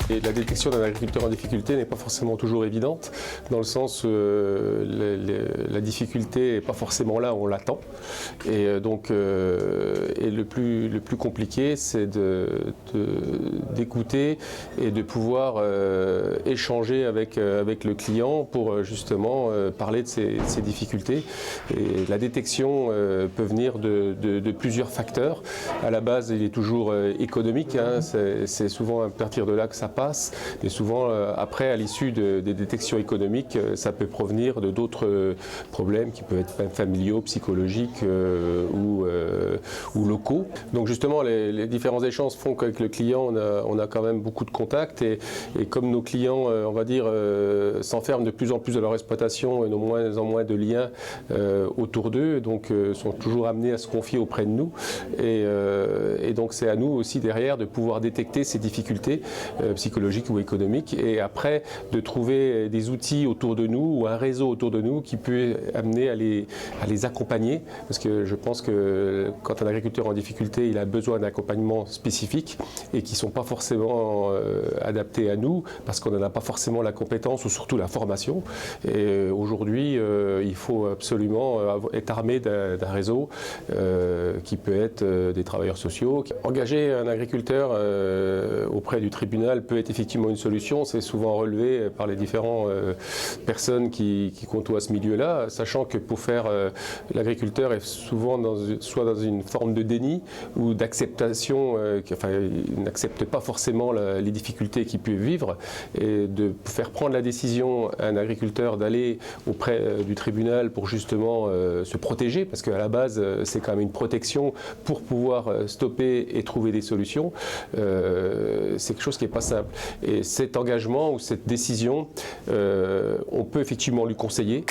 Et la détection d'un agriculteur en difficulté n'est pas forcément toujours évidente, dans le sens où la difficulté n'est pas forcément là où on l'attend. Et donc, le plus compliqué, c'est d'écouter et de pouvoir échanger avec le client pour justement parler de ses difficultés. Et la détection peut venir de plusieurs facteurs. À la base, il est toujours économique, hein, c'est souvent à partir de là que ça passe, et souvent après, à l'issue des détections économiques, ça peut provenir de d'autres problèmes qui peuvent être familiaux, psychologiques ou locaux. Donc justement, les différents échanges font qu'avec le client, on a quand même beaucoup de contacts, et comme nos clients, on va dire, s'enferment de plus en plus dans leur exploitation et ont de moins en moins de liens autour d'eux, donc sont toujours amenés à se confier auprès de nous, et donc c'est à nous aussi derrière de pouvoir détecter ces difficultés psychologiques ou économiques, et après de trouver des outils autour de nous ou un réseau autour de nous qui peut amener à les accompagner, parce que je pense que quand un agriculteur en difficulté, il a besoin d'accompagnement spécifique et qui ne sont pas forcément adaptés à nous, parce qu'on n'en a pas forcément la compétence ou surtout la formation. Et aujourd'hui, il faut absolument être armé d'un réseau qui peut être des travailleurs sociaux. Engager un agriculteur auprès du tribunal peut être effectivement une solution, c'est souvent relevé par les différentes personnes qui côtoient ce milieu-là, sachant que pour faire l'agriculteur est souvent soit dans une forme de déni ou d'acceptation, il n'accepte pas forcément les difficultés qu'il peut vivre, et de faire prendre la décision à un agriculteur d'aller auprès du tribunal pour justement se protéger, parce qu'à la base c'est quand même une protection pour pouvoir stopper et trouver des solutions, c'est quelque chose qui n'est pas simple. Et cet engagement ou cette décision, on peut effectivement lui conseiller.